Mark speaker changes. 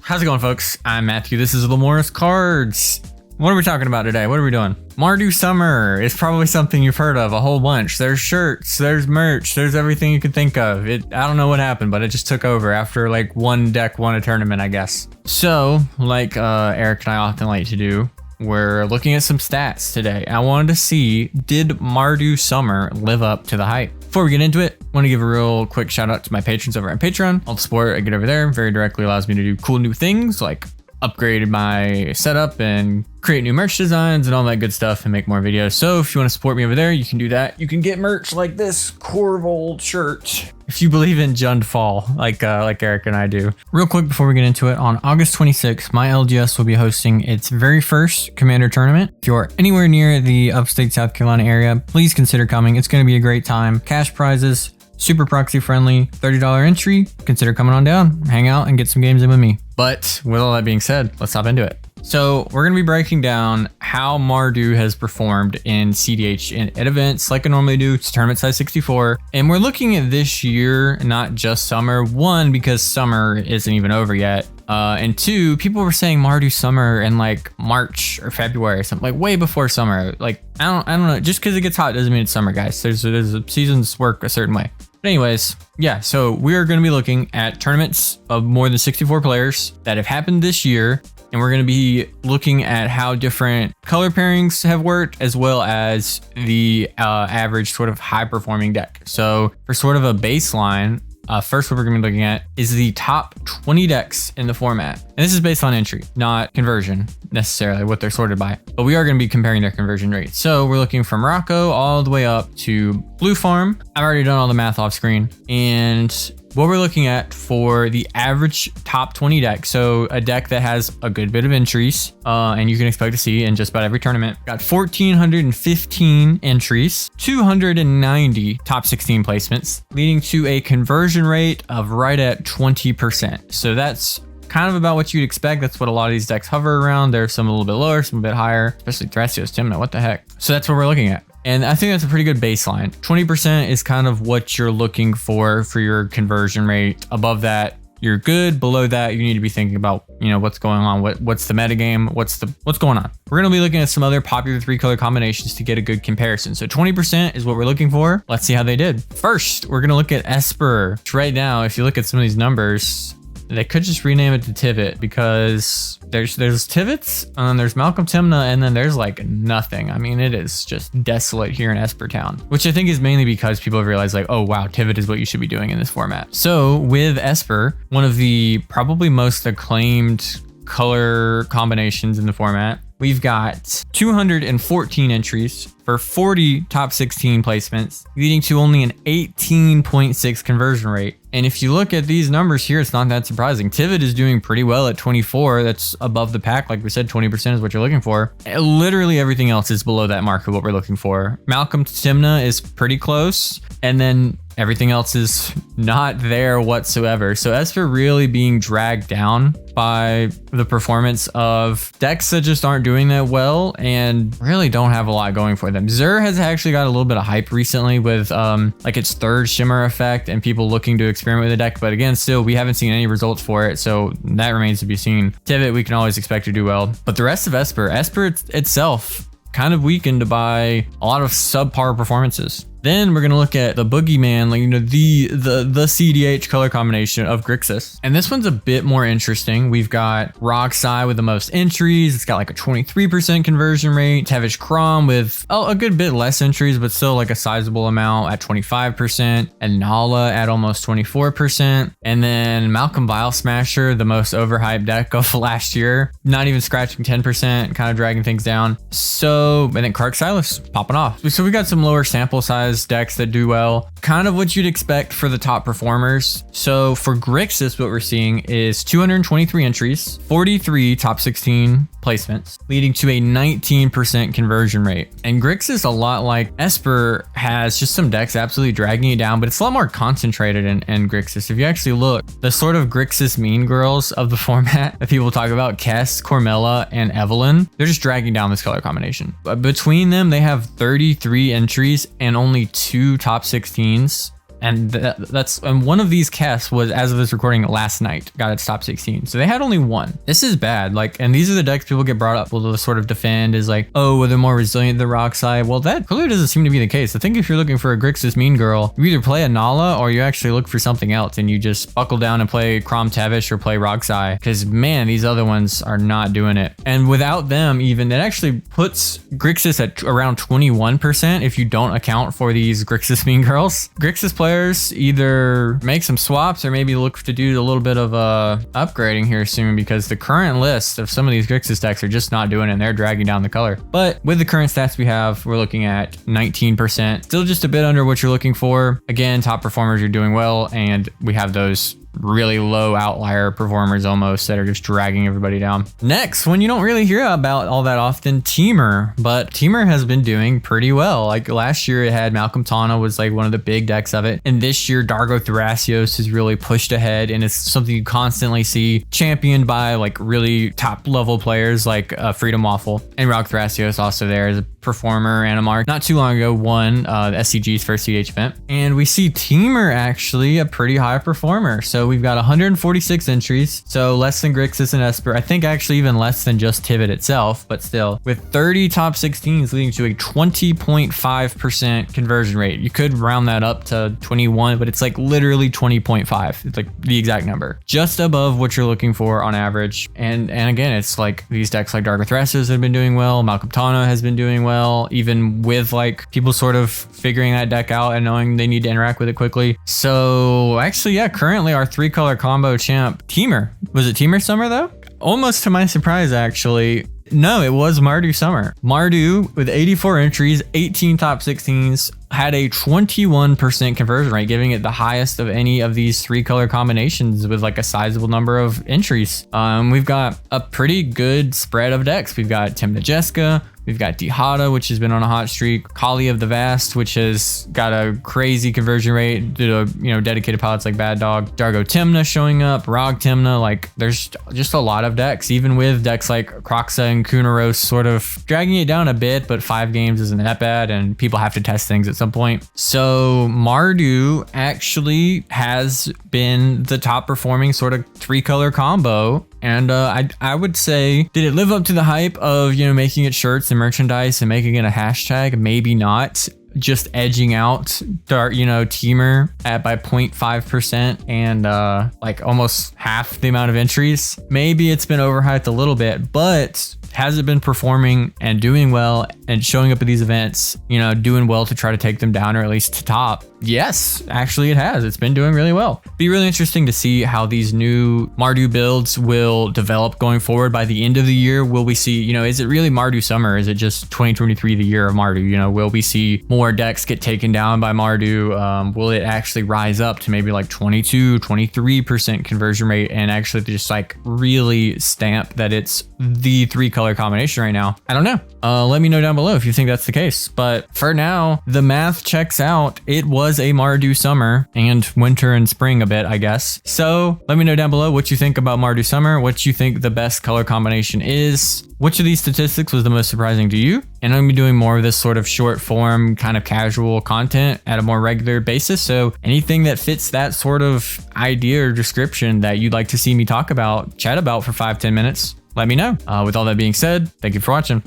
Speaker 1: How's it going, folks? I'm Matthew. This is Lemora's Cards. What are we talking about today? What are we doing? Mardu Summer is probably something you've heard of a whole bunch. There's shirts, there's merch, there's everything you could think of. I don't know what happened, but it just took over after like one deck won a tournament, I guess. So, like Eric and I often like to do, we're looking at some stats today. I wanted to see, did Mardu Summer live up to the hype? Before we get into it, I want to give a real quick shout out to my patrons over on Patreon. All the support I get over there very directly allows me to do cool new things like upgrade my setup and create new merch designs and all that good stuff and make more videos. So if you want to support me over there, you can do that. You can get merch like this Corvold shirt if you believe in Jund Fall, like Eric and I do. Real quick before we get into it, on August 26th, my LGS will be hosting its very first Commander tournament. If you're anywhere near the upstate South Carolina area, please consider coming. It's going to be a great time. Cash prizes, super proxy friendly, $30 entry. Consider coming on down, hang out, and get some games in with me. But with all that being said, let's hop into it. So we're going to be breaking down how Mardu has performed in cEDH at events like I normally do. It's tournament size 64. And we're looking at this year, not just summer. One, because summer isn't even over yet. And two, people were saying Mardu Summer in like March or February or something, like way before summer. Like, I don't know. Just because it gets hot doesn't mean it's summer, guys. There's seasons work a certain way. But anyways, yeah, so we are going to be looking at tournaments of more than 64 players that have happened this year. And we're going to be looking at how different color pairings have worked, as well as the average sort of high performing deck. So for sort of a baseline, first what we're going to be looking at is the top 20 decks in the format. And this is based on entry, not conversion necessarily, what they're sorted by. But we are going to be comparing their conversion rates. So we're looking from Morocco all the way up to Blue Farm. I've already done all the math off screen. And what we're looking at for the average top 20 deck, so a deck that has a good bit of entries, and you can expect to see in just about every tournament, got 1,415 entries, 290 top 16 placements, leading to a conversion rate of right at 20%. So that's kind of about what you'd expect. That's what a lot of these decks hover around. There's some a little bit lower, some a bit higher, especially Thrasios Tymna, what the heck. So that's what we're looking at. And I think that's a pretty good baseline. 20% is kind of what you're looking for your conversion rate. Above that, you're good. Below that, you need to be thinking about, what's going on. What's the metagame? What's going on? We're going to be looking at some other popular 3-color combinations to get a good comparison. So 20% is what we're looking for. Let's see how they did. First, we're going to look at Esper. Right now, if you look at some of these numbers, they could just rename it to Tivit, because there's Tivits, and then there's Malcolm Tymna, and then there's like nothing. I mean, it is just desolate here in Esper Town, which I think is mainly because people have realized like, oh wow, Tivit is what you should be doing in this format. So with Esper, one of the probably most acclaimed color combinations in the format, we've got 214 entries for 40 top 16 placements, leading to only an 18.6 conversion rate. And if you look at these numbers here, it's not that surprising. Tivit is doing pretty well at 24. That's above the pack. Like we said, 20% is what you're looking for. Literally everything else is below that mark of what we're looking for. Malcolm Tymna is pretty close. And then everything else is not there whatsoever. So Esper really being dragged down by the performance of decks that just aren't doing that well and really don't have a lot going for them. Xur has actually got a little bit of hype recently with like its third shimmer effect and people looking to experiment with the deck. But again, still, we haven't seen any results for it. So that remains to be seen. Tivit, we can always expect to do well. But the rest of Esper itself kind of weakened by a lot of subpar performances. Then we're going to look at the boogeyman, like, the cEDH color combination of Grixis. And this one's a bit more interesting. We've got Roxai with the most entries. It's got like a 23% conversion rate. Tevish Crom with a good bit less entries, but still like a sizable amount at 25%. And Nala at almost 24%. And then Malcolm Vile Smasher, the most overhyped deck of last year, not even scratching 10%, kind of dragging things down. So, and then Kark Silas popping off. So we got some lower sample size decks that do well, kind of what you'd expect for the top performers. So for Grixis, what we're seeing is 223 entries, 43 top 16 placements, leading to a 19% conversion rate. And Grixis, a lot like Esper, has just some decks absolutely dragging it down, but it's a lot more concentrated in Grixis. If you actually look, the sort of Grixis mean girls of the format that people talk about, Kess, Cormella, and Evelyn, they're just dragging down this color combination. But between them, they have 33 entries and only 2 top 16s. And and one of these casts was, as of this recording, last night, got its top 16. So they had only one. This is bad. Like, and these are the decks people get brought up will to sort of defend is like, oh, well, they're more resilient than Roxai. Well, that clearly doesn't seem to be the case. I think if you're looking for a Grixis mean girl, you either play a Nala or you actually look for something else and you just buckle down and play Crom Tevish or play Roxai. Because man, these other ones are not doing it. And without them, even it actually puts Grixis at around 21% if you don't account for these Grixis mean girls. Grixis players either make some swaps or maybe look to do a little bit of upgrading here soon, because the current list of some of these Grixis decks are just not doing it and they're dragging down the color. But with the current stats we have, we're looking at 19%, still just a bit under what you're looking for. Again, top performers are doing well, and we have those really low outlier performers almost that are just dragging everybody down. Next, one you don't really hear about all that often, Temur. But Temur has been doing pretty well. Like last year it had Malcolm Tana was like one of the big decks of it. And this year Dargo Thrasios has really pushed ahead, and it's something you constantly see championed by like really top level players like Freedom Waffle. And Rock Thrasios also there as a performer. Animar not too long ago won the SCG's first CEDH event. And we see Temur actually a pretty high performer. So we've got 146 entries, so less than Grixis and Esper. I think actually even less than just Tivit itself, but still, with 30 top 16s leading to a 20.5% conversion rate. You could round that up to 21, but it's like literally 20.5. It's like the exact number, just above what you're looking for on average. And again, it's like these decks like Dark Thrasios have been doing well. Malcolm Tana has been doing well, even with like people sort of figuring that deck out and knowing they need to interact with it quickly. So actually, yeah, currently our 3-color combo champ, Temur. Was it Temur Summer though? Almost to my surprise, actually. No, it was Mardu Summer. Mardu with 84 entries, 18 top 16s, had a 21% conversion rate, giving it the highest of any of these 3-color combinations with like a sizable number of entries. We've got a pretty good spread of decks. We've got Timna Jessica, we've got Dihada, which has been on a hot streak. Kali of the Vast, which has got a crazy conversion rate due to, dedicated pilots like Bad Dog. Dargo Timna showing up, Rog Timna. Like, there's just a lot of decks, even with decks like Kroxa and Kunaros sort of dragging it down a bit, but 5 games isn't that bad, and people have to test things at some point. So Mardu actually has been the top performing sort of 3-color combo. And I would say, did it live up to the hype of, making it shirts and merchandise and making it a hashtag? Maybe not. Just edging out Temur by 0.5% and like almost half the amount of entries. Maybe it's been overhyped a little bit, but has it been performing and doing well and showing up at these events, doing well to try to take them down or at least to top? Yes, actually it has. It's been doing really well. Be really interesting to see how these new Mardu builds will develop going forward by the end of the year. Will we see, is it really Mardu Summer? Is it just 2023, the year of Mardu? Will we see more decks get taken down by Mardu? Will it actually rise up to maybe like 22, 23% conversion rate and actually just like really stamp that it's the 3-color combination right now? I don't know. Let me know down below if you think that's the case. But for now, the math checks out. It was a Mardu Summer and winter and spring a bit, I guess. So let me know down below what you think about Mardu Summer, what you think the best color combination is. Which of these statistics was the most surprising to you? And I'm gonna be doing more of this sort of short form, kind of casual content at a more regular basis. So anything that fits that sort of idea or description that you'd like to see me talk about, chat about for 5-10 minutes, let me know. With all that being said, thank you for watching.